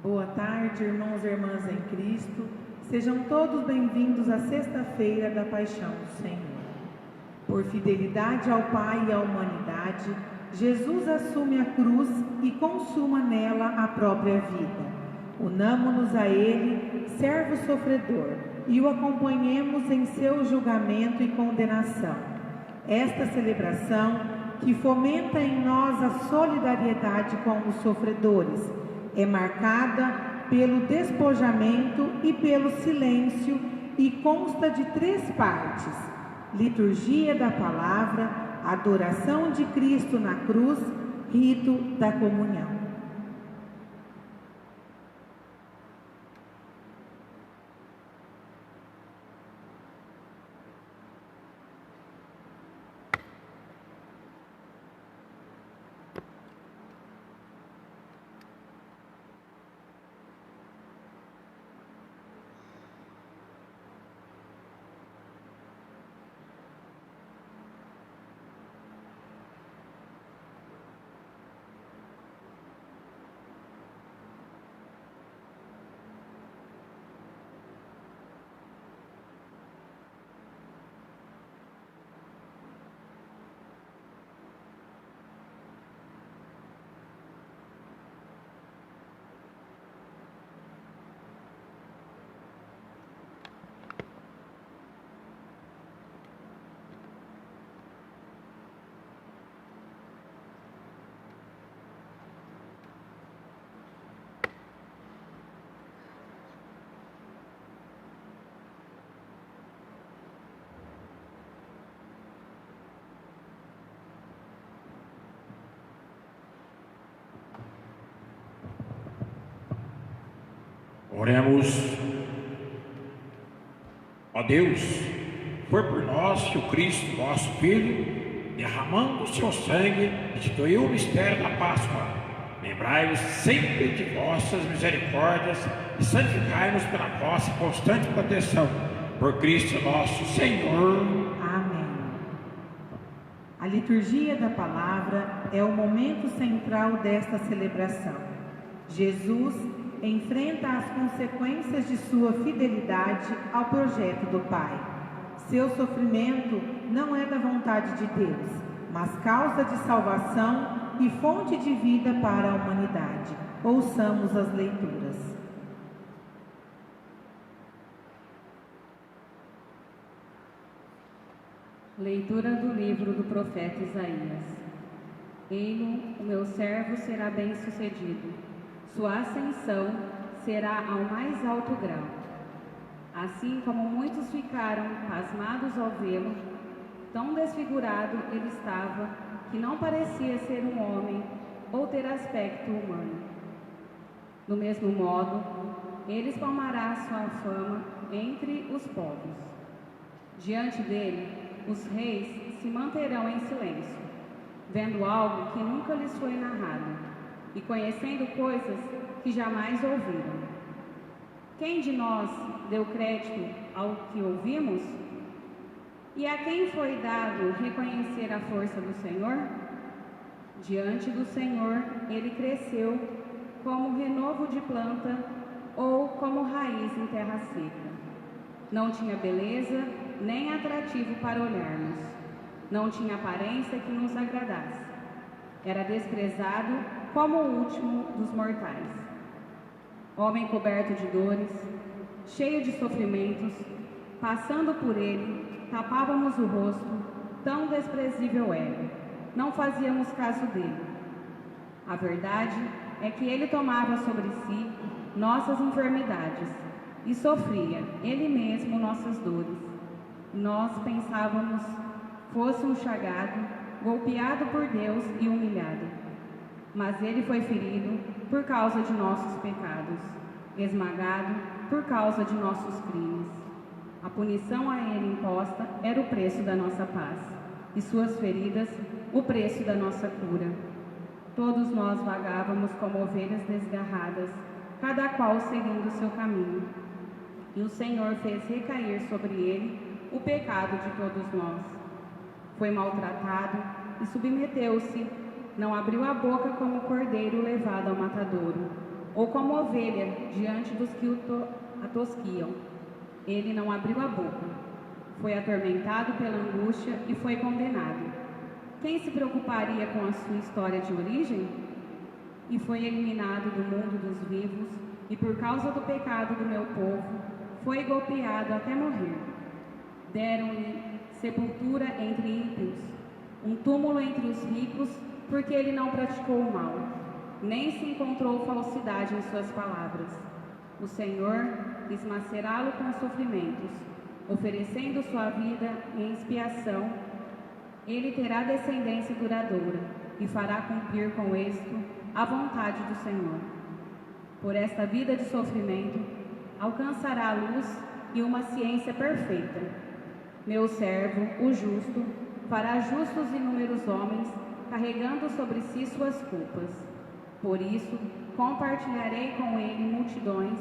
Boa tarde, irmãos e irmãs em Cristo. Sejam todos bem-vindos à sexta-feira da Paixão do Senhor. Por fidelidade ao Pai e à humanidade, Jesus assume a cruz e consuma nela a própria vida. Unamo-nos a Ele, servo sofredor, e o acompanhemos em seu julgamento e condenação. Esta celebração, que fomenta em nós a solidariedade com os sofredores, é marcada pelo despojamento e pelo silêncio e consta de 3 partes: liturgia da palavra, adoração de Cristo na cruz, rito da comunhão. Oremos. Ó Deus, foi por nós que o Cristo, nosso Filho, derramando o seu sangue, instituiu o mistério da Páscoa. Lembrai-vos sempre de vossas misericórdias e santificai-nos pela vossa constante proteção. Por Cristo nosso Senhor. Amém. A liturgia da palavra é o momento central desta celebração. Jesus enfrenta as consequências de sua fidelidade ao projeto do Pai. Seu sofrimento não é da vontade de Deus, mas causa de salvação e fonte de vida para a humanidade. Ouçamos as leituras. Leitura do livro do profeta Isaías. Eis-o, o meu servo será bem-sucedido. Sua ascensão será ao mais alto grau. Assim como muitos ficaram pasmados ao vê-lo, tão desfigurado ele estava que não parecia ser um homem ou ter aspecto humano. Do mesmo modo, ele espalmará sua fama entre os povos. Diante dele, os reis se manterão em silêncio, vendo algo que nunca lhes foi narrado e conhecendo coisas que jamais ouviram. Quem de nós deu crédito ao que ouvimos? E a quem foi dado reconhecer a força do Senhor? Diante do Senhor ele cresceu como renovo de planta ou como raiz em terra seca. Não tinha beleza nem atrativo para olharmos. Não tinha aparência que nos agradasse. Era desprezado como o último dos mortais. Homem coberto de dores, cheio de sofrimentos, passando por ele, tapávamos o rosto, tão desprezível era. Não fazíamos caso dele. A verdade é que ele tomava sobre si nossas enfermidades e sofria, ele mesmo, nossas dores. Nós pensávamos fosse um chagado, golpeado por Deus e humilhado. Mas ele foi ferido por causa de nossos pecados, esmagado por causa de nossos crimes. A punição a ele imposta era o preço da nossa paz, e suas feridas, o preço da nossa cura. Todos nós vagávamos como ovelhas desgarradas, cada qual seguindo o seu caminho. E o Senhor fez recair sobre ele o pecado de todos nós. Foi maltratado e submeteu-se, não abriu a boca como cordeiro levado ao matadouro. ou como ovelha diante dos que a tosquiam. Ele não abriu a boca. Foi atormentado pela angústia e foi condenado. Quem se preocuparia com a sua história de origem? E foi eliminado do mundo dos vivos, e por causa do pecado do meu povo, foi golpeado até morrer. Deram-lhe sepultura entre ímpios, um túmulo entre os ricos, porque ele não praticou o mal, nem se encontrou falsidade em suas palavras. O Senhor esmacerá-lo com sofrimentos, oferecendo sua vida em expiação. Ele terá descendência duradoura e fará cumprir com êxito a vontade do Senhor. Por esta vida de sofrimento, alcançará a luz e uma ciência perfeita. Meu servo, o justo, fará justos inúmeros homens, carregando sobre si suas culpas. Por isso, compartilharei com ele multidões,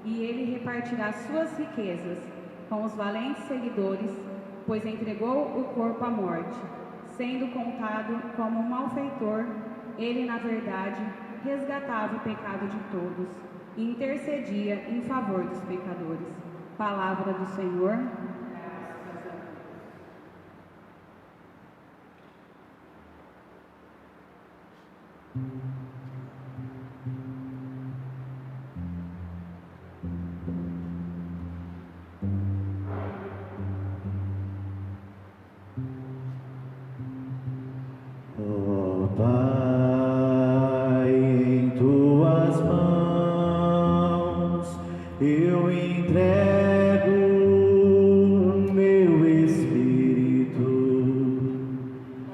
e ele repartirá suas riquezas com os valentes seguidores, pois entregou o corpo à morte, sendo contado como um malfeitor. Ele, na verdade, resgatava o pecado de todos e intercedia em favor dos pecadores. Palavra do Senhor. Ó Pai, em tuas mãos eu entrego o meu espírito.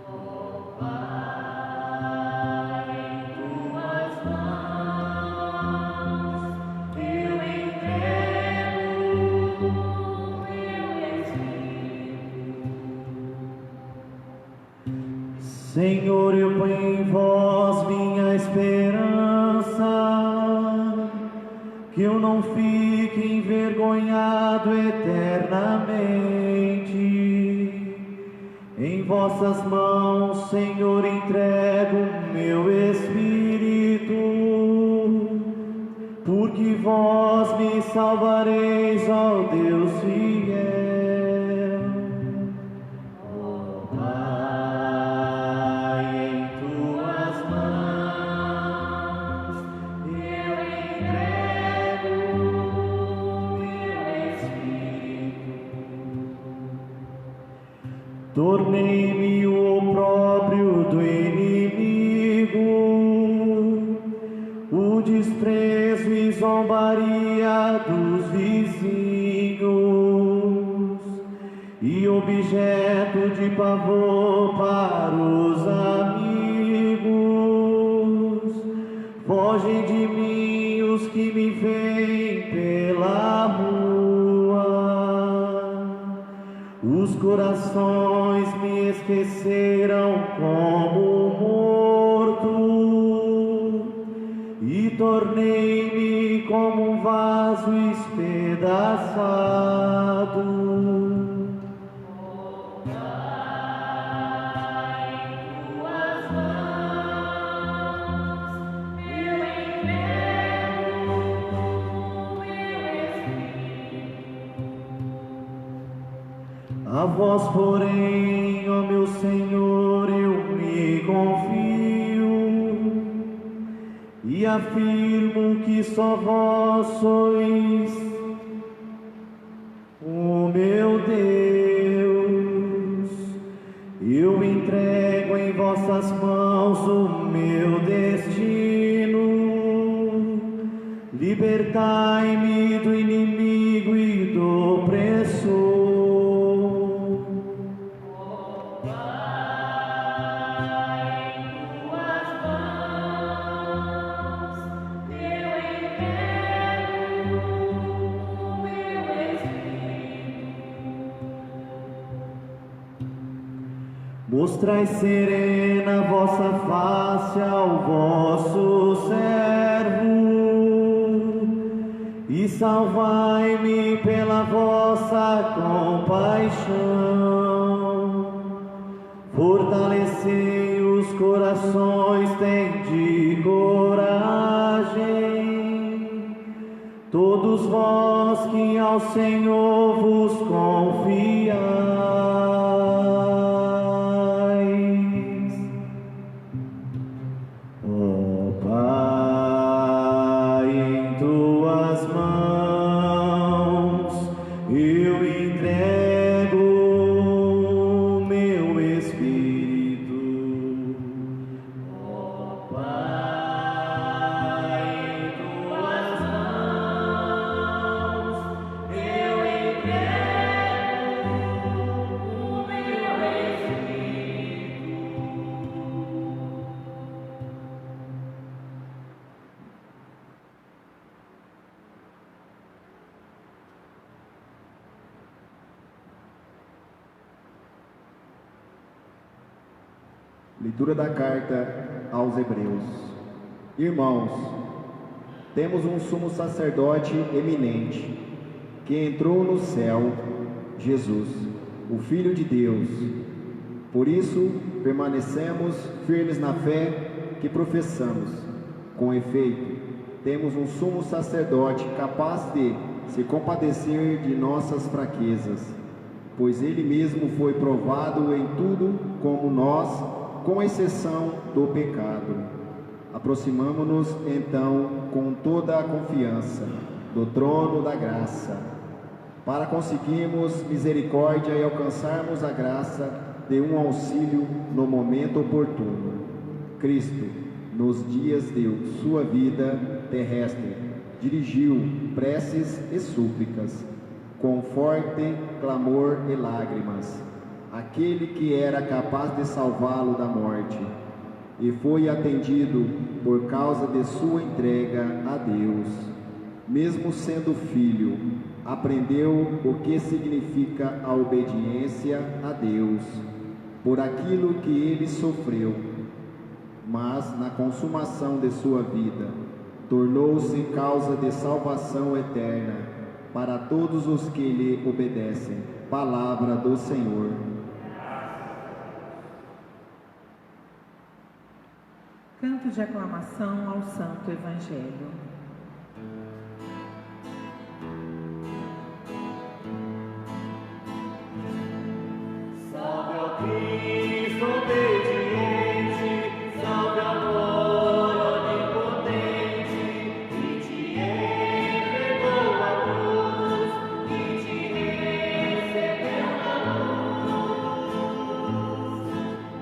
Ó Pai, em tuas mãos eu entrego o meu espírito. Senhor, eu ponho em vós minha esperança, que eu não fique envergonhado eternamente. Em vossas mãos, Senhor, entrego o meu espírito, porque vós me salvareis, ó Deus fiel. Tornei-me o opróbrio do inimigo, o desprezo e zombaria dos vizinhos, e objeto de pavor para os amigos. Fogem de mim os que me veem pela rua. Os corações me esqueceram como morto, e tornei-me como um vaso espedaçado. A vós, porém, ó meu Senhor, eu me confio, e afirmo que só vós sois o meu Deus. Eu entrego em vossas mãos o meu destino. Libertai-me do inimigo e do opressor. Mostrai serena vossa face ao vosso servo, e salvai-me pela vossa compaixão. Fortalecei os corações, tende coragem, Todos vós que ao Senhor vos confiais, ó Pai, em tuas mãos eu entrego o meu espírito, ó Pai, em tuas mãos eu entrego o meu espírito. Leitura da carta aos Hebreus. Irmãos, temos um sumo sacerdote eminente, que entrou no céu, Jesus, o Filho de Deus. Por isso, permanecemos firmes na fé que professamos. Com efeito, temos um sumo sacerdote capaz de se compadecer de nossas fraquezas, pois ele mesmo foi provado em tudo como nós, com exceção do pecado. Aproximamo-nos, então, com toda a confiança do trono da graça, para conseguirmos misericórdia e alcançarmos a graça de um auxílio no momento oportuno. Cristo, nos dias de sua vida terrestre, dirigiu preces e súplicas, com forte clamor e lágrimas, aquele que era capaz de salvá-lo da morte, e foi atendido por causa de sua entrega a Deus. Mesmo sendo filho, aprendeu o que significa a obediência a Deus, por aquilo que ele sofreu, mas na consumação de sua vida, tornou-se causa de salvação eterna para todos os que lhe obedecem. Palavra do Senhor. Canto de aclamação ao Santo Evangelho. Salve ao Cristo obediente, salve amor onipotente, que te entregou a cruz, que te recebeu na luz.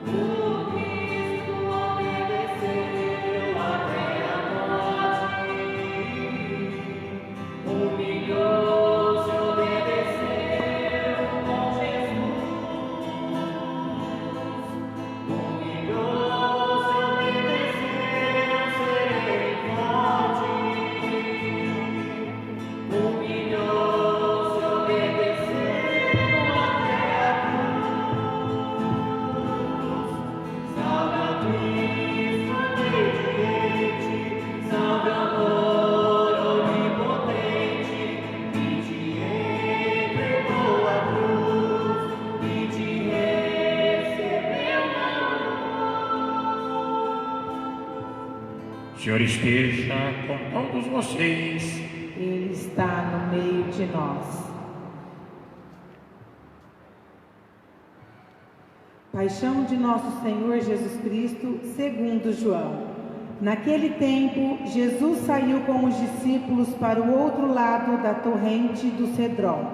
O Cristo obedeceu até a morte, humilhou-se, obedeceu com Jesus. Humilhou-se, obedeceu, sereno e forte. Humilhou-se, obedeceu até a cruz. Salve a Cristo obediente, salve amor onipotente, que te entregou a cruz e te recebeu na O Senhor esteja com todos vocês. Ele está no meio de nós. Paixão de nosso Senhor Jesus Cristo, segundo João. Naquele tempo, Jesus saiu com os discípulos para o outro lado da torrente do Cedron.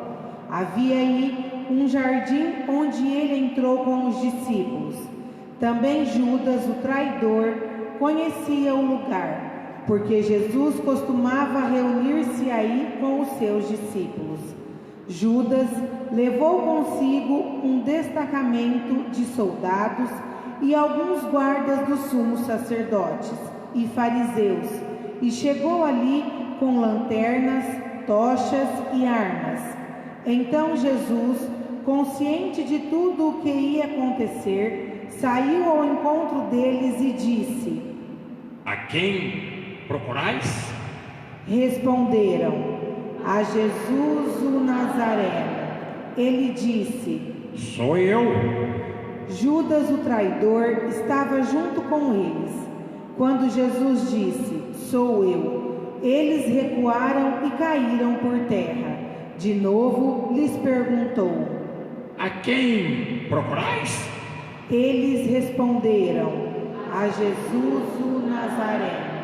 Havia aí um jardim onde ele entrou com os discípulos. Também Judas, o traidor, conhecia o lugar, porque Jesus costumava reunir-se aí com os seus discípulos. Judas levou consigo um destacamento de soldados e alguns guardas dos sumos sacerdotes e fariseus, e chegou ali com lanternas, tochas e armas. Então Jesus, consciente de tudo o que ia acontecer, saiu ao encontro deles e disse: A quem procurais? Responderam: a Jesus o Nazareno. Ele disse: Sou eu. Judas, o traidor, estava junto com eles. Quando Jesus disse: Sou eu, Eles recuaram e caíram por terra. De novo lhes perguntou: A quem procurais? Eles responderam: A Jesus o Nazareno.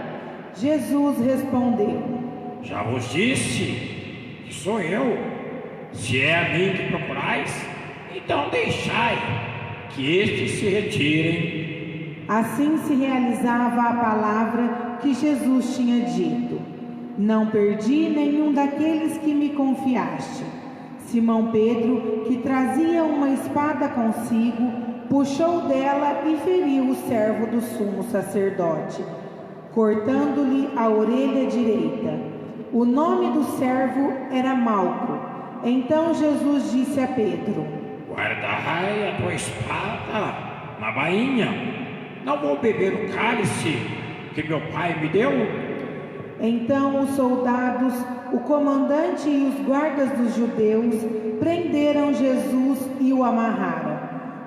Jesus respondeu: Já vos disse que sou eu. Se é a mim que procurais, então deixai que estes se retirem. Assim se realizava a palavra que Jesus tinha dito: Não perdi nenhum daqueles que me confiaste. Simão Pedro, que trazia uma espada consigo, puxou dela e feriu o servo do sumo sacerdote, cortando-lhe a orelha direita. O nome do servo era Malco. Então Jesus disse a Pedro: Guardai a tua espada na bainha. Não vou beber o cálice que meu pai me deu? Então os soldados, o comandante e os guardas dos judeus prenderam Jesus e o amarraram.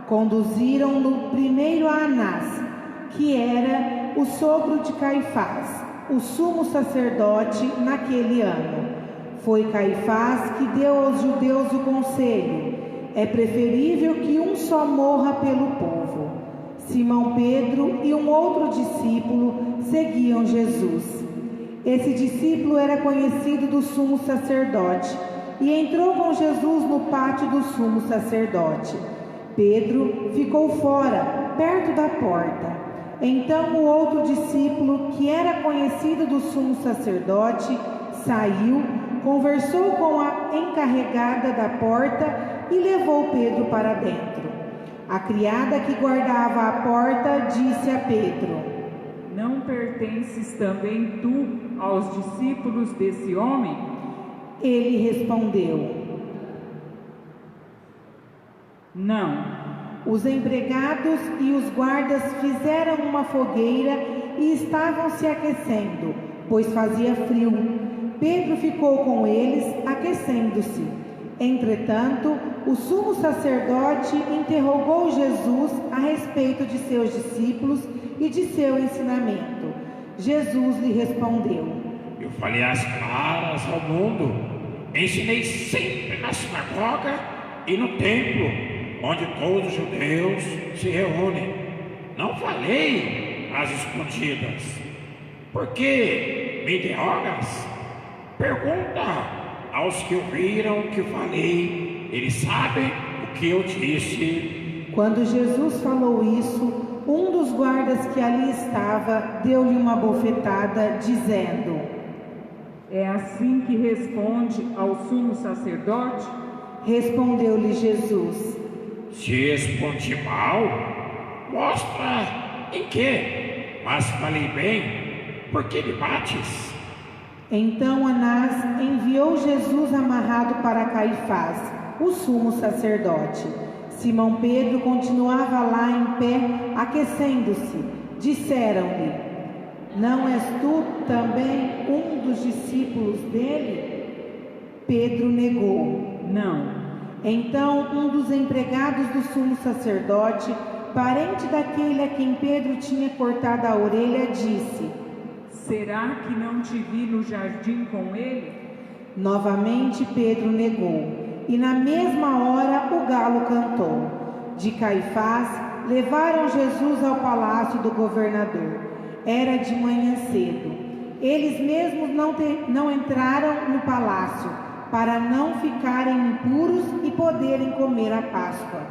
Conduziram-no primeiro a Anás, que era o sogro de Caifás, o sumo sacerdote naquele ano. Foi Caifás que deu aos judeus o conselho: é preferível que um só morra pelo povo. Simão Pedro e um outro discípulo seguiam Jesus. Esse discípulo era conhecido do sumo sacerdote e entrou com Jesus no pátio do sumo sacerdote. Pedro ficou fora, perto da porta. Então o outro discípulo, que era conhecido do sumo sacerdote, saiu, conversou com a encarregada da porta e levou Pedro para dentro. A criada que guardava a porta disse a Pedro: Não pertences também tu aos discípulos desse homem? Ele respondeu: Não. Os empregados e os guardas fizeram uma fogueira e estavam se aquecendo, pois fazia frio. Pedro ficou com eles, aquecendo-se. Entretanto, o sumo sacerdote interrogou Jesus a respeito de seus discípulos e de seu ensinamento. Jesus lhe respondeu: Eu falei as claras ao mundo. Ensinei sempre na sinagoga e no templo, onde todos os judeus se reúnem. Não falei às escondidas. Por que me interrogas? Pergunta aos que ouviram o que falei. Eles sabem o que eu disse. Quando Jesus falou isso, um dos guardas que ali estava deu-lhe uma bofetada, dizendo: É assim que responde ao sumo sacerdote? Respondeu-lhe Jesus: Se respondi mal, mostra em que. Mas falei bem, por que me bates? Então Anás enviou Jesus amarrado para Caifás, o sumo sacerdote. Simão Pedro continuava lá em pé, aquecendo-se. Disseram-lhe: Não és tu também um dos discípulos dele? Pedro negou: Não. Então um dos empregados do sumo sacerdote, parente daquele a quem Pedro tinha cortado a orelha, disse: Será que não te vi no jardim com ele? Novamente Pedro negou, e na mesma hora o galo cantou. De Caifás levaram Jesus ao palácio do governador. Era de manhã cedo. Eles mesmos não entraram no palácio, para não ficarem impuros e poderem comer a Páscoa.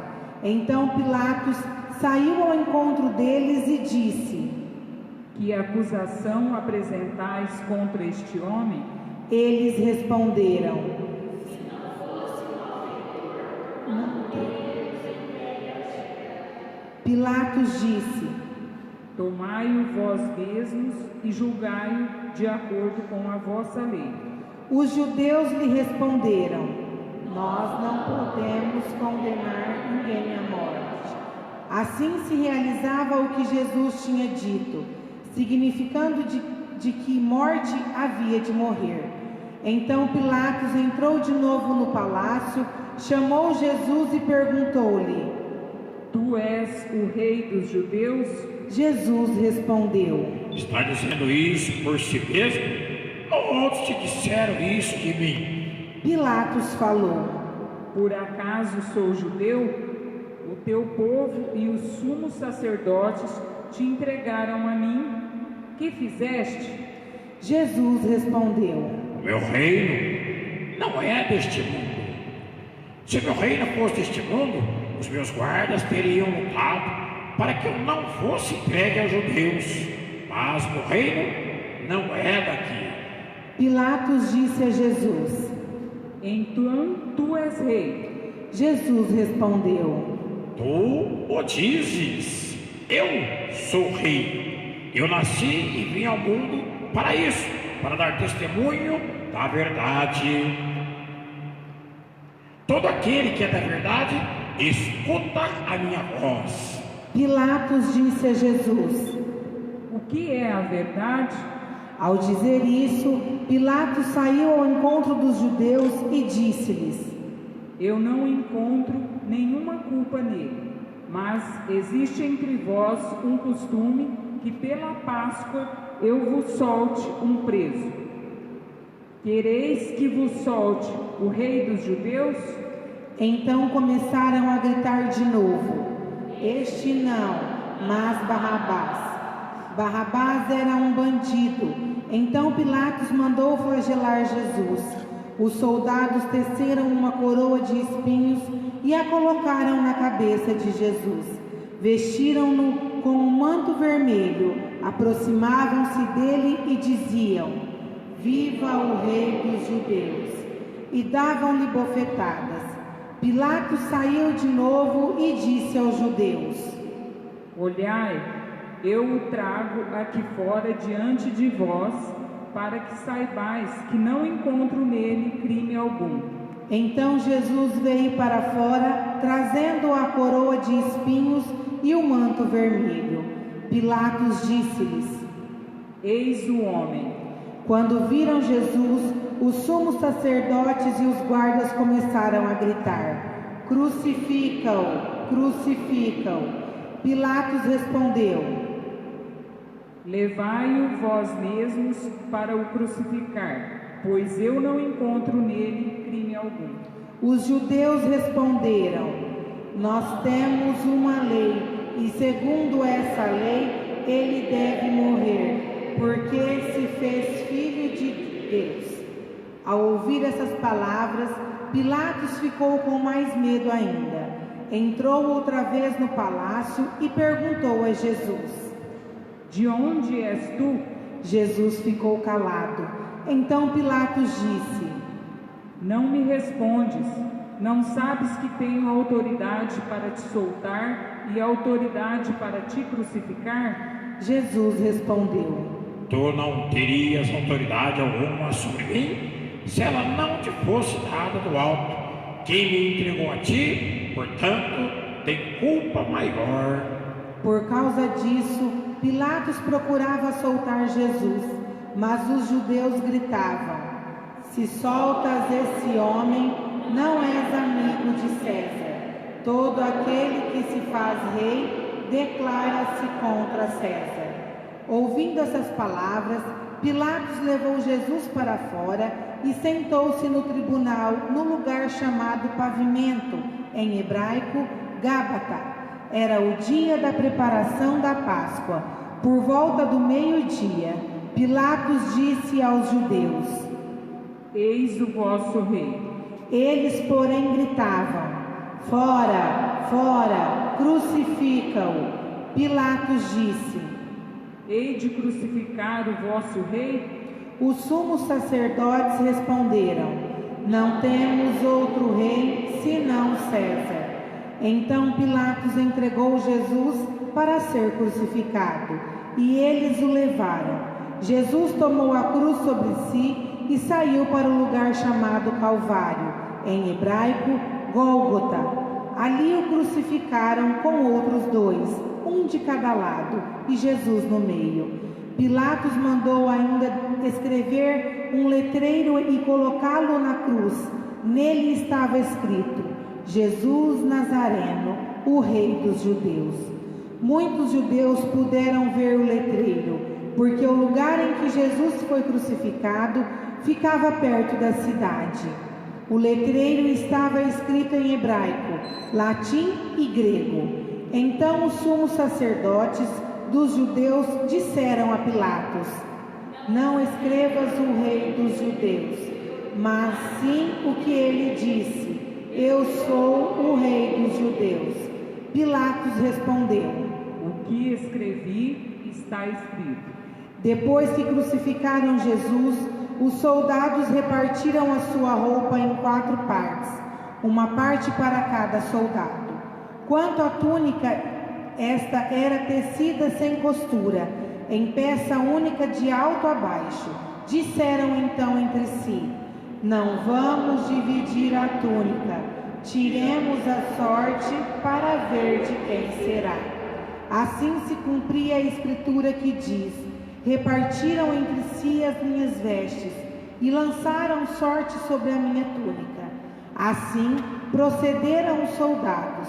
Então Pilatos saiu ao encontro deles e disse: Que acusação apresentais contra este homem? Eles responderam: Pilatos disse: Tomai-o vós mesmos e julgai-o de acordo com a vossa lei. Os judeus lhe responderam: Nós não podemos condenar ninguém à morte. Assim se realizava o que Jesus tinha dito, significando de que morte havia de morrer. Então Pilatos entrou de novo no palácio, chamou Jesus e perguntou-lhe: Tu és o rei dos judeus? Jesus respondeu: Está dizendo isso por si mesmo? Outros te disseram isso de mim. Pilatos falou: Por acaso sou judeu? O teu povo e os sumos sacerdotes te entregaram a mim. Que fizeste? Jesus respondeu: O meu reino não é deste mundo. Se meu reino fosse deste mundo, os meus guardas teriam lutado para que eu não fosse entregue aos judeus. Mas meu reino não é daqui. Pilatos disse a Jesus: Então tu és rei. Jesus respondeu: Tu o dizes, eu sou rei. Eu nasci e vim ao mundo para isso, para dar testemunho da verdade. Todo aquele que é da verdade, escuta a minha voz. Pilatos disse a Jesus: O que é a verdade? Ao dizer isso, Pilatos saiu ao encontro dos judeus e disse-lhes: Eu não encontro nenhuma culpa nele, mas existe entre vós um costume que pela Páscoa eu vos solte um preso. Quereis que vos solte o rei dos judeus? Então começaram a gritar de novo: Este não, mas Barrabás. Barrabás era um bandido. Então Pilatos mandou flagelar Jesus. Os soldados teceram uma coroa de espinhos e a colocaram na cabeça de Jesus. Vestiram-no com um manto vermelho, aproximavam-se dele e diziam: Viva o rei dos judeus! E davam-lhe bofetadas. Pilatos saiu de novo e disse aos judeus: Olhai, eu o trago aqui fora diante de vós, para que saibais que não encontro nele crime algum. Então Jesus veio para fora, trazendo a coroa de espinhos e o manto vermelho. Pilatos disse-lhes: Eis o homem. Quando viram Jesus, os sumos sacerdotes e os guardas começaram a gritar: Crucifica-o! Crucifica-o! Pilatos respondeu: Levai-o vós mesmos para o crucificar, pois eu não encontro nele crime algum. Os judeus responderam: Nós temos uma lei, e segundo essa lei, ele deve morrer, porque se fez filho de Deus. Ao ouvir essas palavras, Pilatos ficou com mais medo ainda. Entrou outra vez no palácio e perguntou a Jesus: De onde és tu? Jesus ficou calado. Então Pilatos disse: Não me respondes. Não sabes que tenho autoridade para te soltar e autoridade para te crucificar? Jesus respondeu: Tu não terias autoridade alguma sobre mim, se ela não te fosse dada do alto. Quem me entregou a ti, portanto, tem culpa maior. Por causa disso, Pilatos procurava soltar Jesus, mas os judeus gritavam: Se soltas esse homem, não és amigo de César. Todo aquele que se faz rei declara-se contra César. Ouvindo essas palavras, Pilatos levou Jesus para fora e sentou-se no tribunal, no lugar chamado Pavimento, em hebraico, Gábata. Era o dia da preparação da Páscoa. Por volta do meio-dia, Pilatos disse aos judeus: Eis o vosso rei. Eles, porém, gritavam: Fora, fora, crucifica-o. Pilatos disse: Hei de crucificar o vosso rei? Os sumos sacerdotes responderam: Não temos outro rei senão César. Então Pilatos entregou Jesus para ser crucificado, e eles o levaram. Jesus tomou a cruz sobre si e saiu para o lugar chamado Calvário, em hebraico, Gólgota. Ali o crucificaram com outros dois, um de cada lado, e Jesus no meio. Pilatos mandou ainda escrever um letreiro e colocá-lo na cruz. Nele estava escrito: Jesus Nazareno, o Rei dos Judeus. Muitos judeus puderam ver o letreiro. porque o lugar em que Jesus foi crucificado ficava perto da cidade. O letreiro estava escrito em hebraico, latim e grego. Então os sumos sacerdotes dos judeus disseram a Pilatos: não escrevas o rei dos judeus, mas sim o que ele disse: eu sou o rei dos judeus. Pilatos respondeu: o que escrevi está escrito. Depois que crucificaram Jesus, os soldados repartiram a sua roupa em 4 partes, uma parte para cada soldado. Quanto à túnica, esta era tecida sem costura, em peça única de alto a baixo. Disseram então entre si: não vamos dividir a túnica, tiremos a sorte para ver de quem será. Assim se cumpria a escritura que diz: repartiram entre si as minhas vestes e lançaram sorte sobre a minha túnica. Assim procederam os soldados.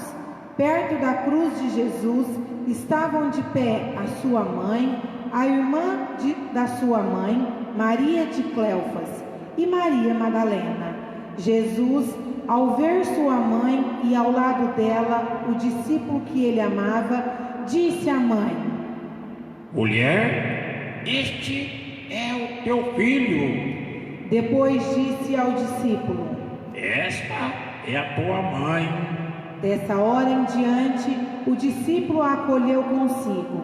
Perto da cruz de Jesus estavam de pé a sua mãe, a irmã da sua mãe, Maria de Cleofas, e Maria Madalena. Jesus, ao ver sua mãe e ao lado dela o discípulo que ele amava, disse à mãe: mulher, este é o teu filho. Depois disse ao discípulo: esta é a tua mãe. Dessa hora em diante, o discípulo a acolheu consigo.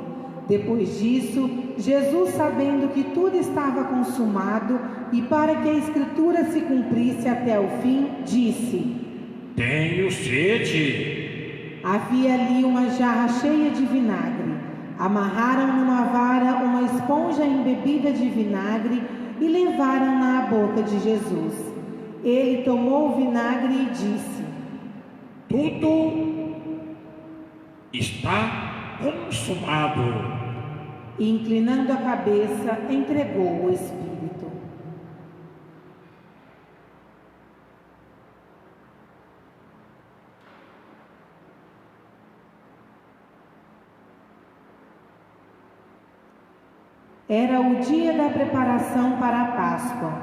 Depois disso, Jesus, sabendo que tudo estava consumado e para que a escritura se cumprisse até o fim, disse: tenho sede. Havia ali uma jarra cheia de vinagre. Amarraram numa vara uma esponja embebida de vinagre e levaram-na à boca de Jesus. Ele tomou o vinagre e disse: tudo está consumado. E, inclinando a cabeça, entregou o Espírito. Era o dia da preparação para a Páscoa.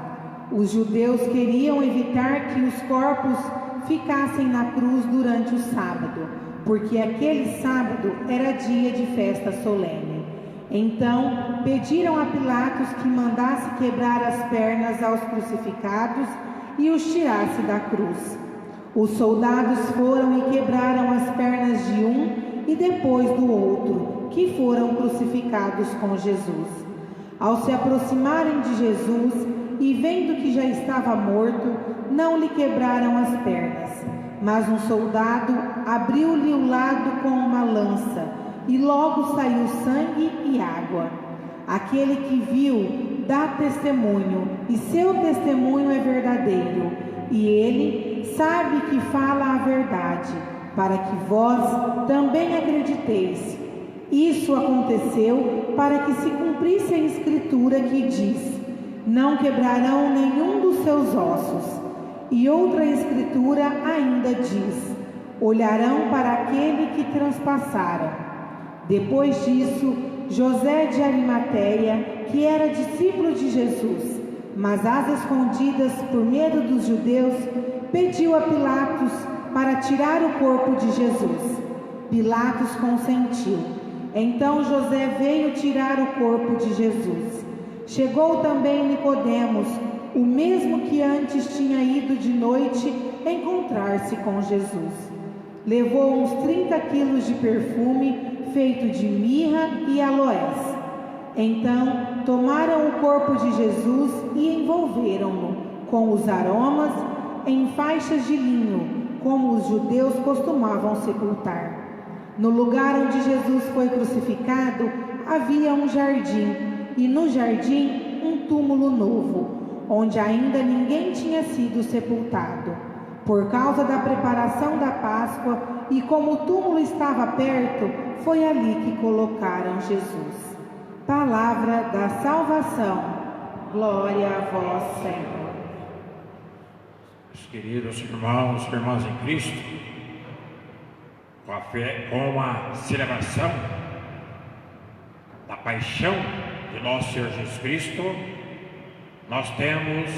Os judeus queriam evitar que os corpos ficassem na cruz durante o sábado, porque aquele sábado era dia de festa solene. Então pediram a Pilatos que mandasse quebrar as pernas aos crucificados e os tirasse da cruz. Os soldados foram e quebraram as pernas de um e depois do outro, que foram crucificados com Jesus. Ao se aproximarem de Jesus e vendo que já estava morto, não lhe quebraram as pernas, mas um soldado abriu-lhe o lado com uma lança, e logo saiu sangue e água. Aquele que viu dá testemunho, e seu testemunho é verdadeiro, e ele sabe que fala a verdade, para que vós também acrediteis. Isso aconteceu para que se cumprisse a escritura que diz: não quebrarão nenhum dos seus ossos. E outra escritura ainda diz: olharão para aquele que transpassaram. Depois disso, José de Arimateia, que era discípulo de Jesus, mas às escondidas por medo dos judeus, pediu a Pilatos para tirar o corpo de Jesus. Pilatos consentiu. Então José veio tirar o corpo de Jesus. Chegou também Nicodemos, o mesmo que antes tinha ido de noite encontrar-se com Jesus. Levou uns 30 quilos de perfume feito de mirra e aloés. Então tomaram o corpo de Jesus e envolveram-no com os aromas em faixas de linho, como os judeus costumavam sepultar. No lugar onde Jesus foi crucificado havia um jardim, e no jardim um túmulo novo, onde ainda ninguém tinha sido sepultado. Por causa da preparação da Páscoa e como o túmulo estava perto, foi ali que colocaram Jesus. Palavra da salvação. Glória a vós, Senhor. Meus queridos irmãos e irmãs em Cristo, com a celebração da paixão de nosso Senhor Jesus Cristo, nós temos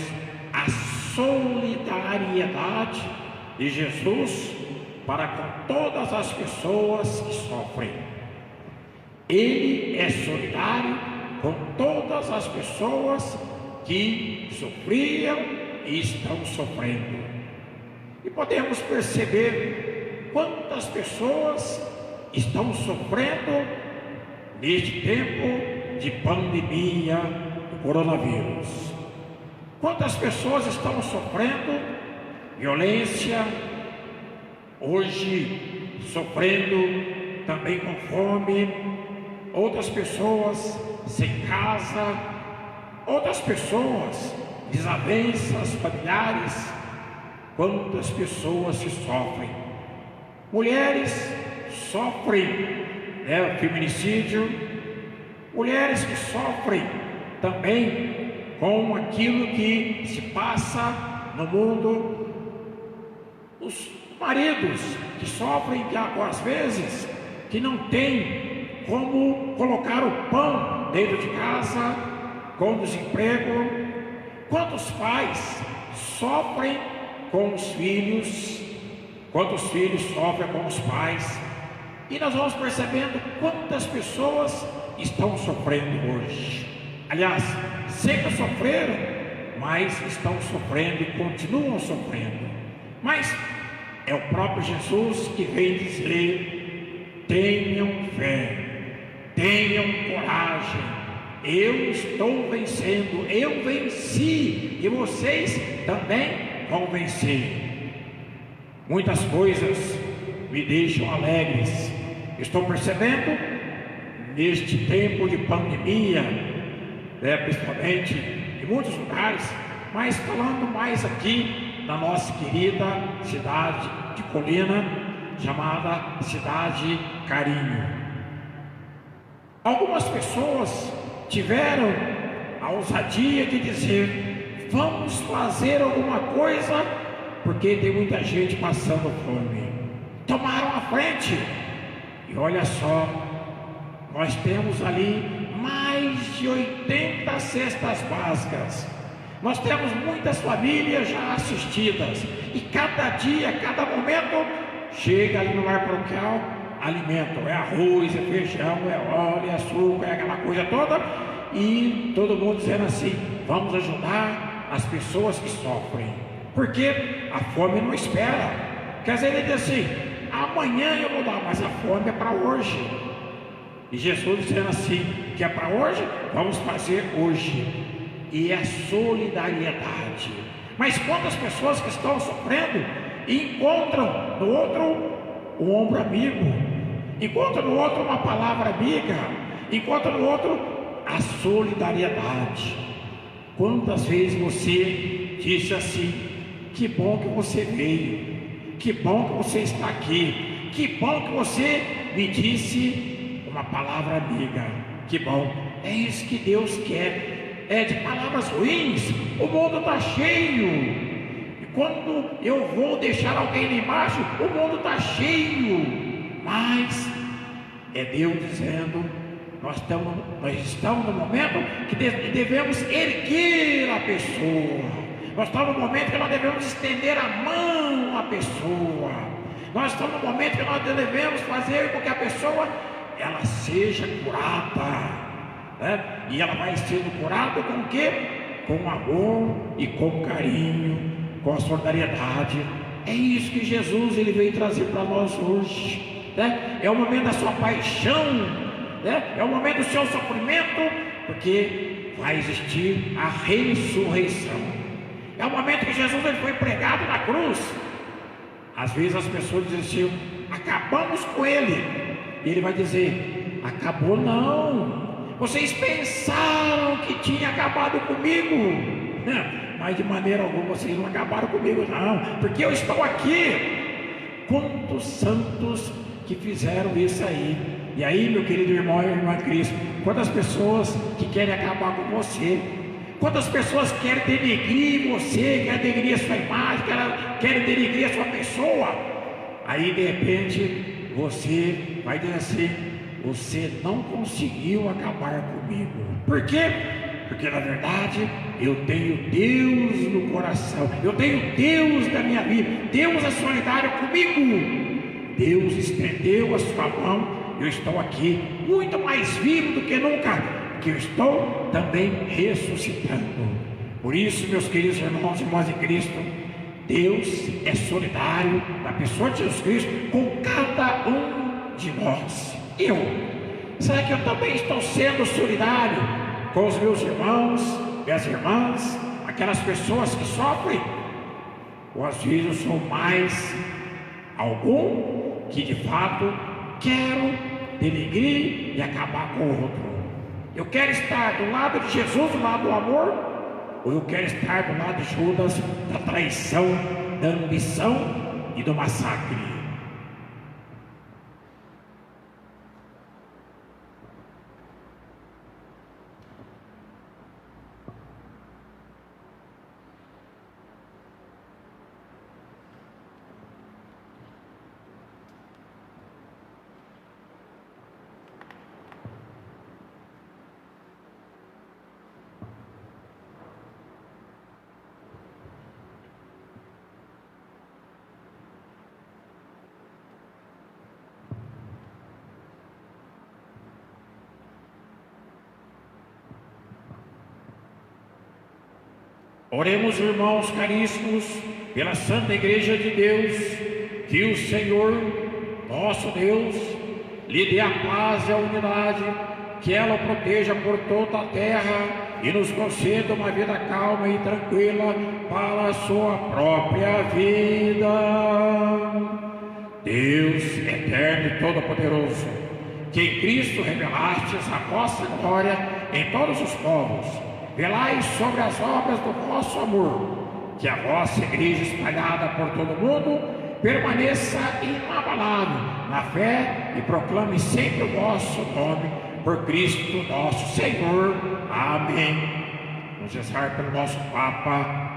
a solidariedade de Jesus para com todas as pessoas que sofrem. Ele é solidário com todas as pessoas que sofriam e estão sofrendo. E podemos perceber quantas pessoas estão sofrendo neste tempo de pandemia do coronavírus. Quantas pessoas estão sofrendo violência, hoje sofrendo também com fome, outras pessoas sem casa, outras pessoas desavenças familiares. Quantas pessoas se sofrem? Mulheres sofrem feminicídio, mulheres que sofrem também com aquilo que se passa no mundo, os maridos que sofrem às vezes que não tem como colocar o pão dentro de casa, com desemprego. Quantos pais sofrem com os filhos, quantos filhos sofrem com os pais, e nós vamos percebendo quantas pessoas estão sofrendo hoje. Aliás, sempre sofreram, mas estão sofrendo e continuam sofrendo. Mas é o próprio Jesus que vem dizer: tenham fé, tenham coragem, eu estou vencendo, eu venci e vocês também vão vencer. Muitas coisas me deixam alegres. Estou percebendo neste tempo de pandemia, principalmente em muitos lugares, mas falando mais aqui na nossa querida cidade de Colina, chamada Cidade Carinho. Algumas pessoas tiveram a ousadia de dizer: vamos fazer alguma coisa, porque tem muita gente passando fome. Tomaram a frente, e olha só, nós temos ali mais de 80 cestas básicas. Nós temos muitas famílias já assistidas, e cada dia, cada momento, chega ali no lar paroquial alimento, é arroz, é feijão, é óleo, é açúcar, é aquela coisa toda, e todo mundo dizendo assim: vamos ajudar as pessoas que sofrem, porque a fome não espera. Quer dizer, ele diz assim: amanhã eu vou dar, mas a fome é para hoje. E Jesus dizendo assim, que é para hoje, vamos fazer hoje. E é solidariedade. Mas quantas pessoas que estão sofrendo encontram no outro um ombro amigo, encontram no outro uma palavra amiga, encontram no outro a solidariedade. Quantas vezes você disse assim: que bom que você veio, que bom que você está aqui, que bom que você me disse uma palavra amiga, que bom. É isso que Deus quer. É de palavras ruins, o mundo está cheio. E quando eu vou deixar alguém lá embaixo, o mundo está cheio. Mas é Deus dizendo: nós estamos no momento que devemos erguer a pessoa. Nós estamos no momento que nós devemos estender a mão à pessoa. Nós estamos no momento que nós devemos fazer com que a pessoa ela seja curada. E ela vai sendo curada com o quê? Com amor e com carinho, com a solidariedade. É isso que Jesus ele veio trazer para nós hoje. É o momento da sua paixão, é o momento do seu sofrimento, porque vai existir a ressurreição. É o momento que Jesus ele foi pregado na cruz. Às vezes as pessoas dizem assim: acabamos com ele. E ele vai dizer: acabou não. Vocês pensaram que tinha acabado comigo, mas de maneira alguma vocês não acabaram comigo não, porque eu estou aqui. Quantos santos que fizeram isso aí? E aí, meu querido irmão e irmã Cristo, quantas pessoas que querem acabar com você, quantas pessoas querem denegrir você, querem denegrir a sua imagem, querem denegrir a sua pessoa. Aí de repente você vai dizer assim: você não conseguiu acabar comigo. Por quê? Porque na verdade eu tenho Deus no coração, eu tenho Deus na minha vida, Deus é solidário comigo. Deus estendeu a sua mão, eu estou aqui muito mais vivo do que nunca, porque eu estou também ressuscitando. Por isso, meus queridos irmãos e irmãs em Cristo, Deus é solidário na pessoa de Jesus Cristo com cada um de nós. Será que eu também estou sendo solidário com os meus irmãos, minhas irmãs, aquelas pessoas que sofrem? Ou às vezes eu sou mais algum que de fato quero denegrir e acabar com o outro? Eu quero estar do lado de Jesus, do lado do amor, ou eu quero estar do lado de Judas, da traição, da ambição e do massacre? Oremos, irmãos caríssimos, pela Santa Igreja de Deus, que o Senhor, nosso Deus, lhe dê a paz e a unidade, que ela o proteja por toda a terra e nos conceda uma vida calma e tranquila para a sua própria vida. Deus eterno e todo-poderoso, que em Cristo revelastes a vossa glória em todos os povos, velai sobre as obras do vosso amor, que a vossa igreja espalhada por todo o mundo permaneça inabalável na fé e proclame sempre o vosso nome, por Cristo nosso Senhor. Amém. Vamos rezar pelo nosso Papa.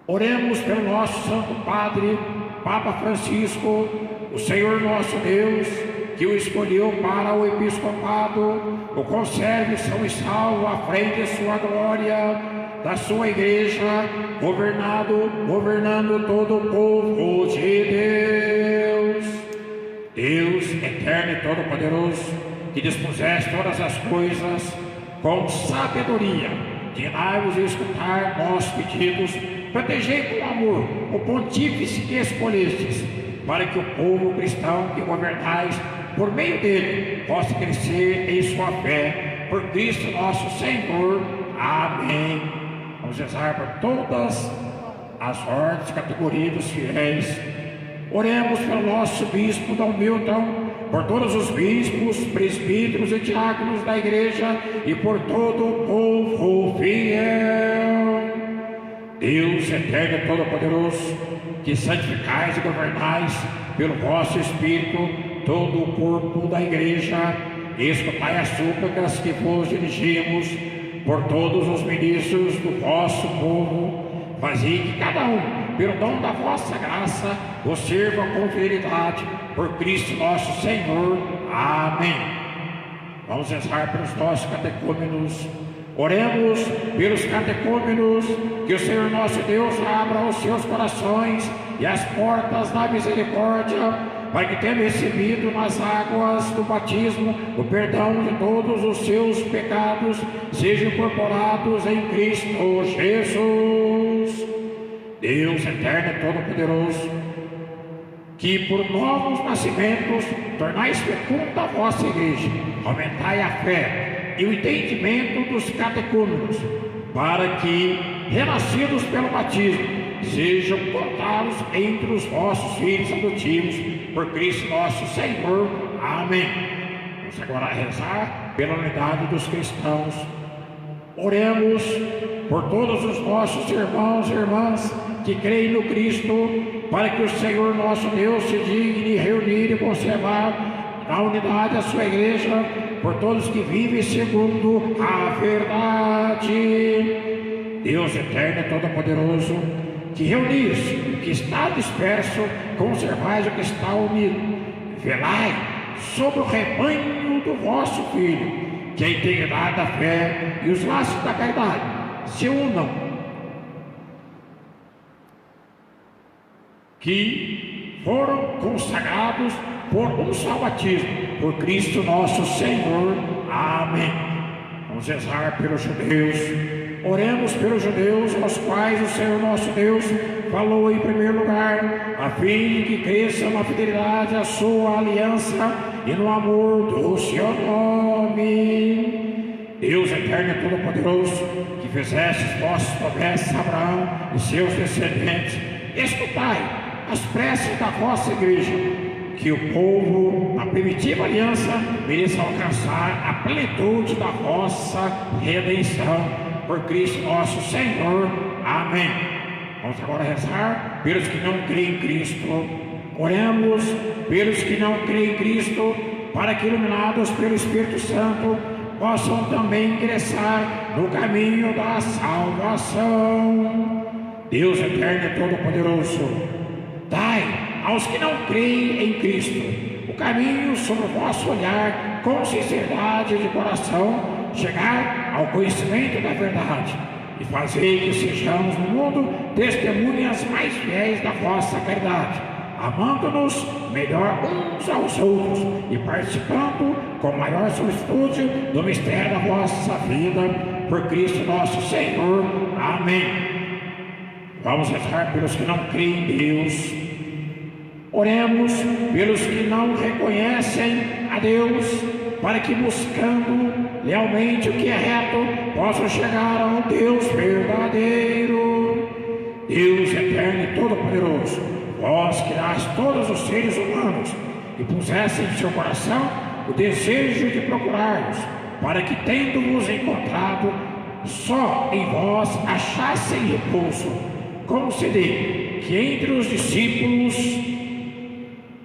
Oremos pelo nosso Santo Padre, Papa Francisco, o Senhor nosso Deus, que o escolheu para o episcopado, o conserve são e salvo à frente de sua glória, da sua igreja, governando todo o povo de Deus. Deus eterno e todo-poderoso, que dispuseste todas as coisas com sabedoria, dignai-vos de escutar nossos pedidos, protegei com amor o pontífice que escolhestes, para que o povo cristão que governais por meio dele possa crescer em sua fé, por Cristo nosso Senhor. Amém. Vamos rezar por todas as ordens, categorias dos fiéis. Oremos pelo nosso bispo Dom Milton, por todos os bispos, presbíteros e diáconos da igreja e por todo o povo fiel. Deus eterno e todo-poderoso, que santificais e governais pelo vosso Espírito todo o corpo da igreja, escutai as súplicas que vos dirigimos por todos os ministros do vosso povo, fazei que cada um, pelo dom da vossa graça, vos sirva com fidelidade, por Cristo nosso Senhor. Amém. Vamos rezar pelos nossos catecúmenos. Oremos pelos catecúmenos, que o Senhor nosso Deus abra os seus corações e as portas da misericórdia, para que, tendo recebido nas águas do batismo o perdão de todos os seus pecados, sejam incorporados em Cristo Jesus. Deus eterno e todo-poderoso, que por novos nascimentos tornais fecunda a vossa igreja, aumentai a fé e o entendimento dos catecúmenos, para que, renascidos pelo batismo, sejam contados entre os vossos filhos adotivos, por Cristo nosso Senhor. Amém. Vamos agora rezar pela unidade dos cristãos. Oremos por todos os nossos irmãos e irmãs que creem no Cristo, para que o Senhor nosso Deus se digne reunir e conservar na unidade a sua igreja, por todos que vivem segundo a verdade. Deus eterno e todo-poderoso, que reunis o que está disperso, conservais o que está unido. Velai sobre o rebanho do vosso Filho, que a integridade da fé e os laços da caridade se unam, que foram consagrados por um só batismo, por Cristo nosso Senhor. Amém. Vamos rezar pelos judeus. Oremos pelos judeus, aos quais o Senhor nosso Deus falou em primeiro lugar, a fim de que cresçam na fidelidade à sua aliança e no amor do seu nome. Deus eterno e todo-poderoso, que fizestes vossas promessas a Abraão e seus descendentes, escutai as preces da vossa igreja, que o povo, na primitiva aliança, mereça alcançar a plenitude da vossa redenção. Por Cristo nosso Senhor. Amém. Vamos agora rezar pelos que não creem em Cristo. Oremos pelos que não creem em Cristo, para que, iluminados pelo Espírito Santo, possam também ingressar no caminho da salvação. Deus eterno e todo-poderoso, dai aos que não creem em Cristo o caminho sob o vosso olhar, com sinceridade de coração, chegar ao conhecimento da verdade, e fazer que sejamos no mundo testemunhas mais fiéis da vossa caridade, amando-nos melhor uns aos outros e participando com maior solicitude do mistério da vossa vida, por Cristo nosso Senhor. Amém. Vamos rezar pelos que não creem em Deus. Oremos pelos que não reconhecem a Deus, para que, buscando lealmente o que é reto, possam chegar ao Deus verdadeiro. Deus eterno e todo-poderoso, vós criaste todos os seres humanos e puseste em seu coração o desejo de procurar-nos, para que, tendo-vos encontrado, só em vós achassem repouso. Concedei que entre os discípulos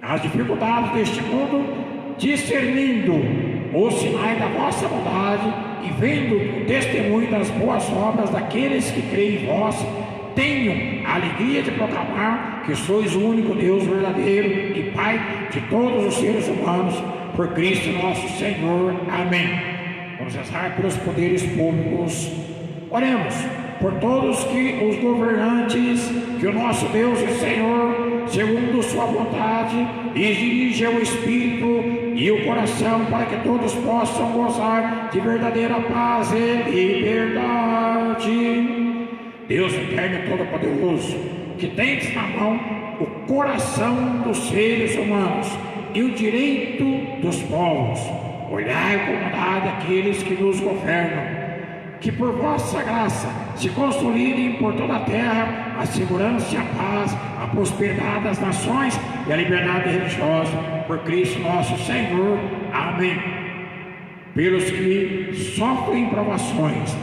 as dificuldades deste mundo, discernindo os sinais da vossa bondade e vendo o testemunho das boas obras daqueles que creem em vós, tenham a alegria de proclamar que sois o único Deus verdadeiro e Pai de todos os seres humanos, por Cristo nosso Senhor. Amém. Vamos rezar pelos poderes públicos. Oremos por todos os governantes, que o nosso Deus e Senhor, segundo sua vontade, lhes dirija o Espírito e o coração, para que todos possam gozar de verdadeira paz e liberdade. Deus eterno e todo-poderoso, que tendes na mão o coração dos seres humanos e o direito dos povos, olhai com bondade aqueles que nos governam, que por vossa graça se consolidem por toda a terra a segurança e a paz, a prosperidade das nações e a liberdade religiosa, por Cristo nosso Senhor. Amém. Pelos que sofrem provações,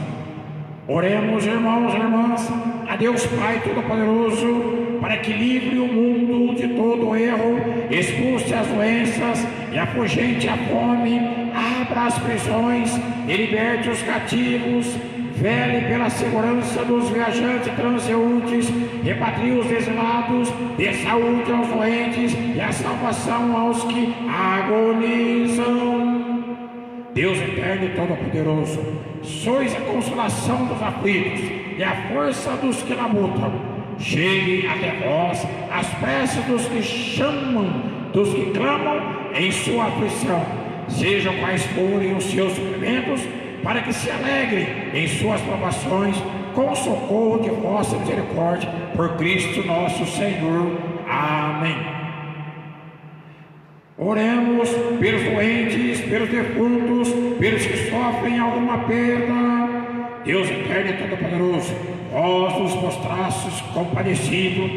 oremos, irmãos e irmãs, a Deus Pai Todo-Poderoso, para que livre o mundo de todo erro, expulse as doenças e afugente a fome, abra as prisões e liberte os cativos, vele pela segurança dos viajantes transeuntes, repatrie os exilados, dê saúde aos doentes e a salvação aos que agonizam. Deus eterno e todo-poderoso, sois a consolação dos aflitos e a força dos que labutam. Cheguem até vós as preces dos que chamam, dos que clamam em sua aflição. Sejam quais forem os seus sofrimentos, para que se alegrem em suas provações, com o socorro de vossa misericórdia, por Cristo nosso Senhor. Amém. Oremos pelos doentes, pelos defuntos, pelos que sofrem alguma perda. Deus eterno e todo-poderoso, vós nos mostrastes compadecido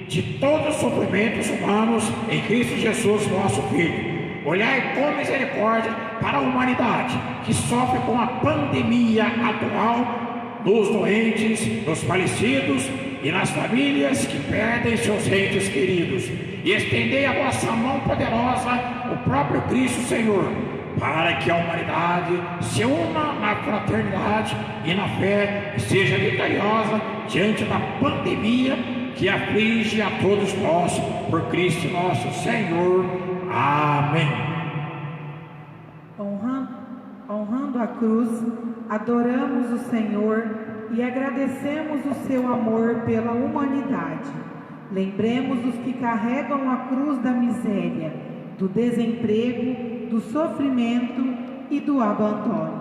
de todos os sofrimentos humanos em Cristo Jesus, nosso Filho. Olhai com misericórdia para a humanidade que sofre com a pandemia atual, nos doentes, nos falecidos e nas famílias que perdem seus entes queridos. E estendei a vossa mão poderosa, o próprio Cristo Senhor, para que a humanidade se una na fraternidade e na fé e seja vitoriosa diante da pandemia que aflige a todos nós, por Cristo nosso Senhor. Amém. cruz, adoramos o Senhor e agradecemos o seu amor pela humanidade. Lembremos os que carregam a cruz da miséria, do desemprego, do sofrimento e do abandono.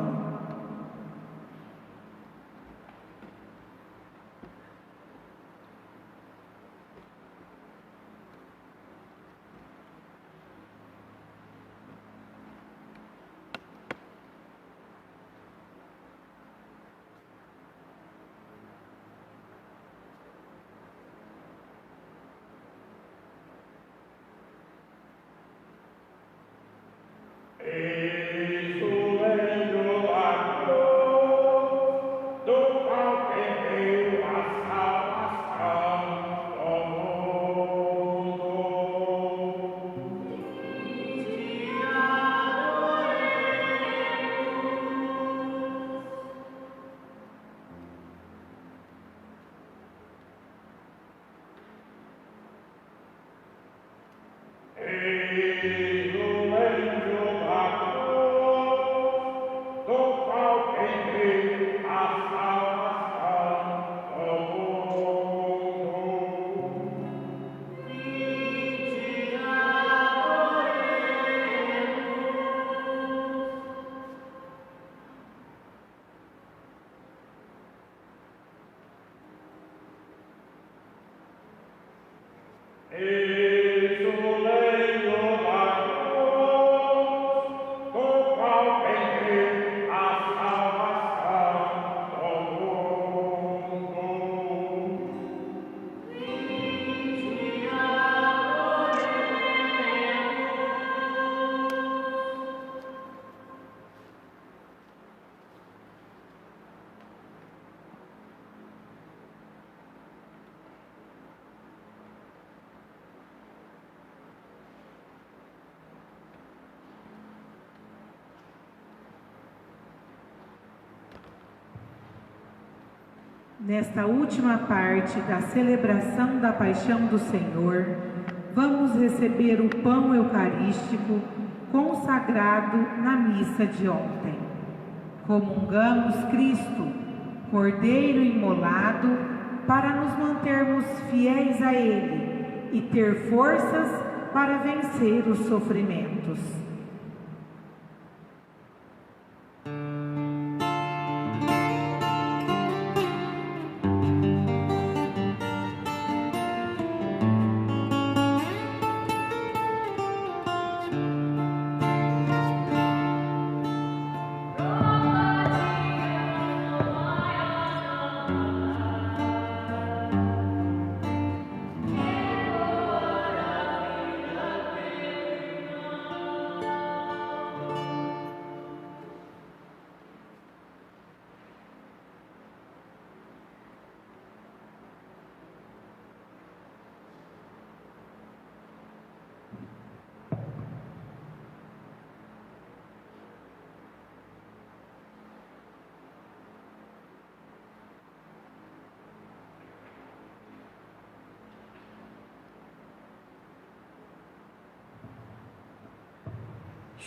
Nesta última parte da celebração da Paixão do Senhor, vamos receber o pão eucarístico consagrado na missa de ontem. Comungamos Cristo, Cordeiro imolado, para nos mantermos fiéis a Ele e ter forças para vencer os sofrimentos.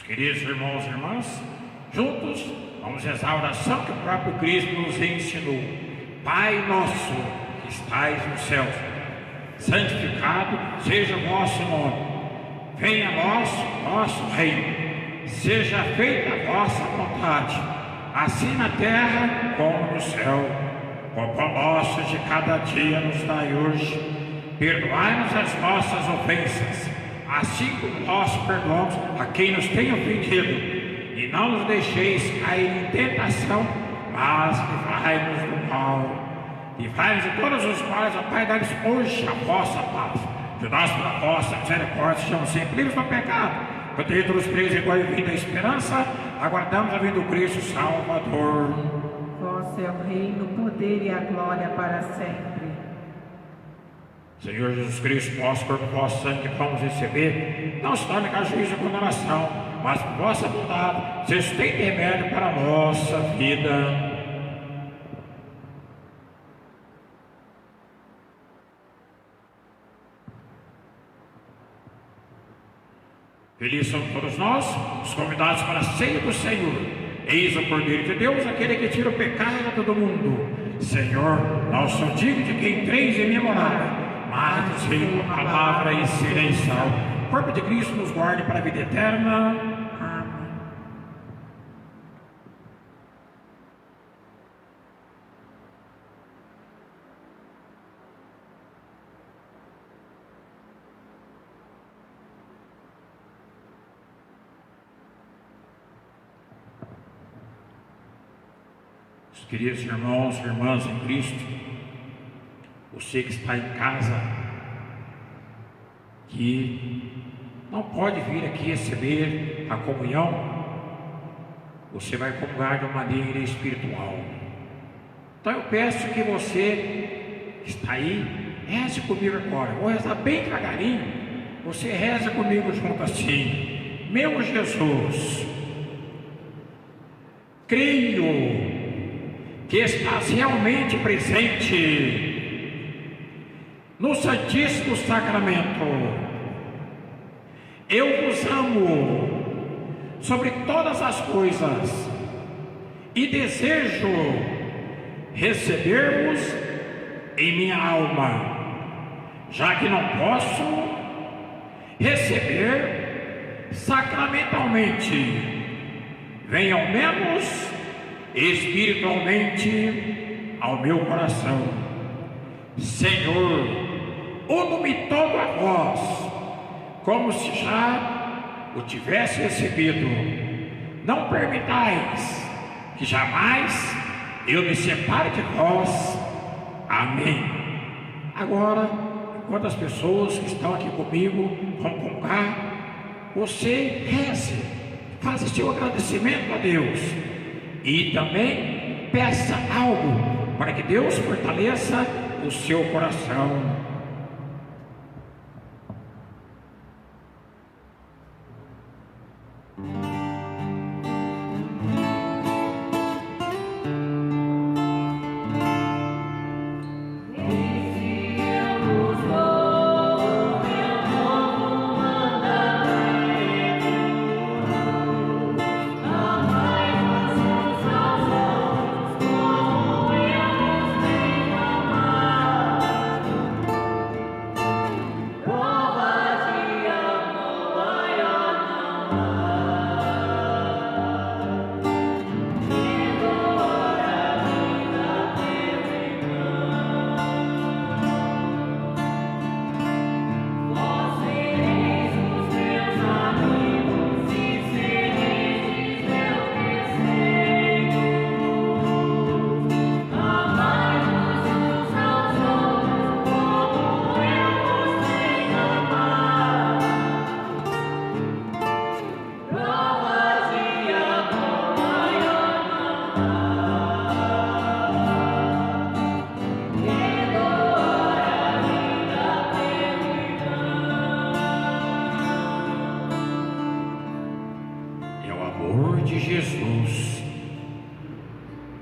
Queridos irmãos e irmãs, juntos vamos rezar a oração que o próprio Cristo nos ensinou. Pai nosso que estais nos céus, santificado seja o vosso nome. Venha a nós o vosso reino. Seja feita a vossa vontade, assim na terra como no céu. O pão nosso de cada dia nos dai hoje. Perdoai-nos as nossas ofensas, assim como nós perdoamos a quem nos tem ofendido, e não nos deixeis cair em tentação, mas livrai-nos do mal. Livrai-nos de todos os males, ó Pai, dai-nos hoje a vossa paz. De nós, pela vossa misericórdia, sejamos sempre livres do pecado. Protegidos todos os presos, igual e vida a esperança, aguardamos a vinda do Cristo Salvador. Vosso é o reino, o poder e a glória para sempre. Senhor Jesus Cristo, nosso corpo, vosso sangue que vamos receber, não se torne a juízo e condenação, mas por vossa bondade, se sustente remédio para a nossa vida. Felizes somos todos nós, os convidados para a ceia do Senhor. Eis o Cordeiro de Deus, aquele que tira o pecado do mundo. Senhor, não sou digno de que entreis em minha morada, mas dizei uma palavra e serei salvo. O corpo de Cristo nos guarde para a vida eterna. Amém. Queridos irmãos e irmãs em Cristo, você que está em casa, que não pode vir aqui receber a comunhão, você vai comungar de uma maneira espiritual. Então eu peço que você que está aí, reze comigo agora. Vou rezar bem devagarinho, você reza comigo junto assim: meu Jesus, creio que estás realmente presente no Santíssimo Sacramento. Eu vos amo sobre todas as coisas e desejo receber-vos em minha alma, já que não posso receber sacramentalmente. Venha ao menos espiritualmente ao meu coração. Senhor, uno-me todo a vós, como se já o tivesse recebido. Não permitais que jamais eu me separe de vós. Amém. Agora, enquanto as pessoas que estão aqui comigo vão comungar, você reze, faça seu agradecimento a Deus. E também peça algo para que Deus fortaleça o seu coração.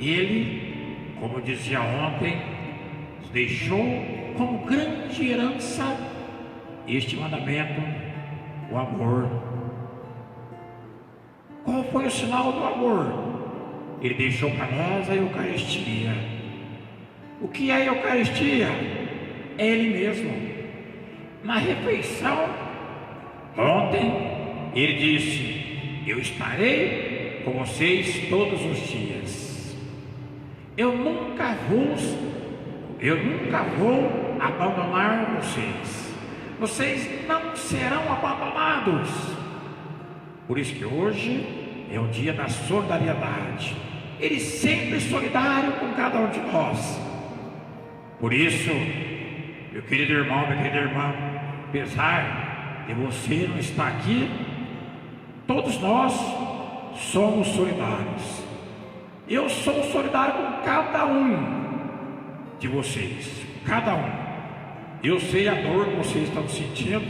Ele, como dizia ontem, deixou como grande herança este mandamento, o amor. Qual foi o sinal do amor? Ele deixou para nós a Eucaristia. O que é a Eucaristia? É Ele mesmo. Na refeição, ontem, Ele disse: eu estarei com vocês todos os dias. Eu nunca vou abandonar vocês. Vocês não serão abandonados. Por isso que hoje é o dia da solidariedade. Ele sempre solidário com cada um de nós. Por isso, meu querido irmão, minha querida irmã, apesar de você não estar aqui, todos nós somos solidários. Eu sou solidário com cada um de vocês, cada um. Eu sei a dor que vocês estão sentindo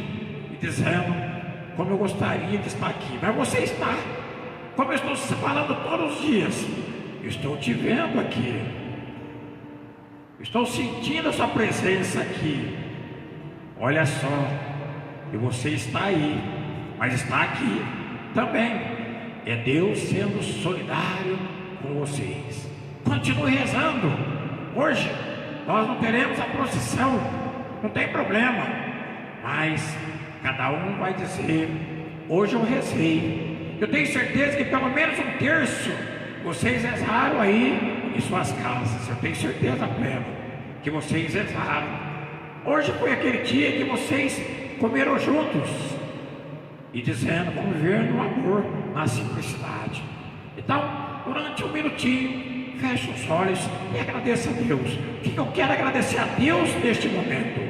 e dizendo como eu gostaria de estar aqui. Mas você está, como eu estou falando todos os dias, eu estou te vendo aqui. Eu estou sentindo a sua presença aqui. Olha só, e você está aí, mas está aqui também. é Deus sendo solidário com vocês. Continue rezando. Hoje nós não teremos a procissão, não tem problema, mas cada um vai dizer: hoje eu rezei. Eu tenho certeza que pelo menos um terço vocês rezaram aí em suas casas. Eu tenho certeza plena que vocês rezaram. Hoje foi aquele dia que vocês comeram juntos e dizendo: vamos viver no amor, na simplicidade. Então, durante um minutinho, feche os olhos e agradeça a Deus. O que eu quero agradecer a Deus neste momento?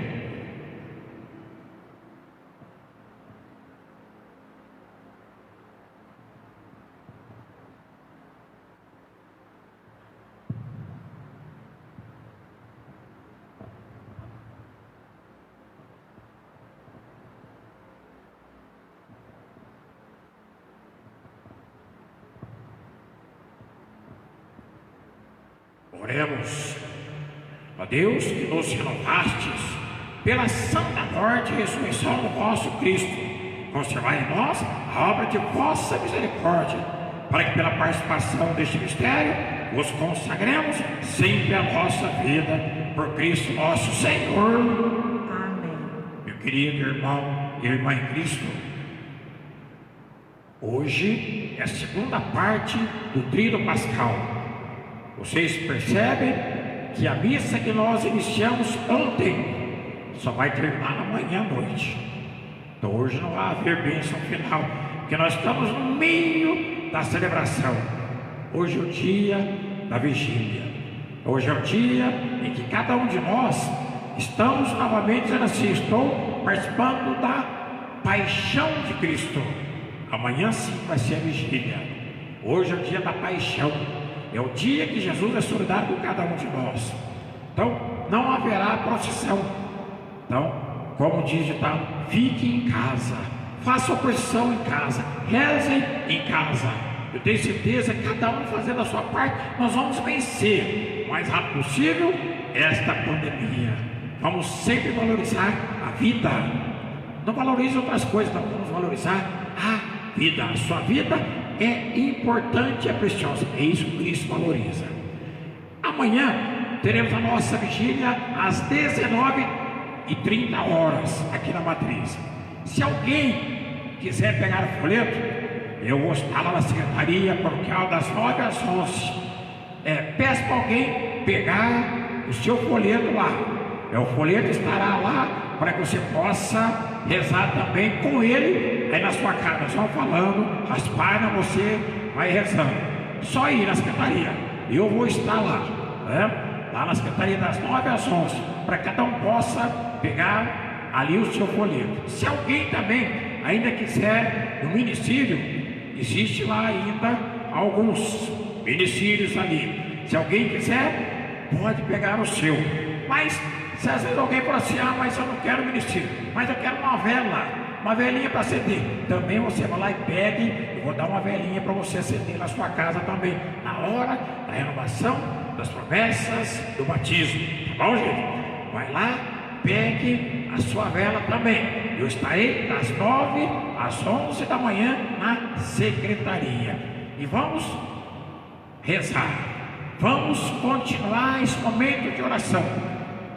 Oremos. Ó Deus, que nos renovastes pela santa morte e ressurreição do vosso Cristo, conservai em nós a obra de vossa misericórdia, para que pela participação deste mistério vos consagremos sempre a nossa vida, por Cristo nosso Senhor. Amém. Meu querido irmão e irmã em Cristo, hoje é a segunda parte do tríduo pascal. Vocês percebem que a missa que nós iniciamos ontem só vai terminar amanhã à noite. Então hoje não vai haver bênção final, porque nós estamos no meio da celebração. Hoje é o dia da vigília. Hoje é o dia em que cada um de nós estamos novamente dizendo assim: estou participando da paixão de Cristo. Amanhã sim vai ser a vigília. Hoje é o dia da paixão. É o dia que Jesus é solidário com cada um de nós. Então, não haverá procissão. Então, como diz o ditado, fique em casa, faça oposição em casa, rezem em casa. Eu tenho certeza que cada um fazendo a sua parte, nós vamos vencer o mais rápido possível esta pandemia. Vamos sempre valorizar a vida. Não valorize outras coisas, nós vamos valorizar a vida. A sua vida é importante e é preciosa. É isso que Cristo valoriza. Amanhã teremos a nossa vigília às 19h30 aqui na Matriz. Se alguém quiser pegar o folheto, eu vou estar lá na Secretaria Paroquial das 9 às 11. Peço para alguém pegar o seu folheto lá. O folheto estará lá para que você possa rezar também com ele aí na sua casa. Só falando, as páginas você vai rezando. Só ir na secretaria. Eu vou estar lá, lá na secretaria das 9 às 11, para que cada um possa pegar ali o seu folheto. Se alguém também ainda quiser no ministério, existe lá ainda alguns ministérios ali. Se alguém quiser, pode pegar o seu. Mas se às vezes alguém fala assim: mas eu não quero ministério, mas eu quero uma vela, uma velinha para acender. Também você vai lá e pegue. Eu vou dar uma velinha para você acender na sua casa também, na hora da renovação das promessas do batismo. Tá bom, gente? Vai lá, pegue a sua vela também. Eu estarei das 9 às 11 da manhã na secretaria. E vamos rezar. Vamos continuar esse momento de oração.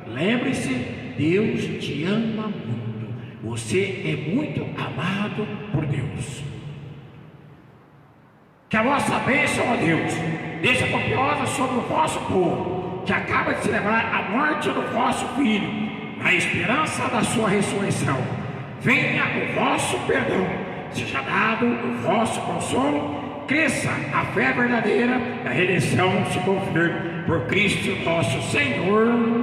Lembre-se, Deus te ama muito. Você é muito amado por Deus. Que a vossa bênção, ó Deus, deixa copiosa sobre o vosso povo, que acaba de celebrar a morte do vosso Filho, na esperança da sua ressurreição. Venha o vosso perdão, seja dado o vosso consolo, cresça a fé verdadeira, a redenção se confirme por Cristo nosso Senhor.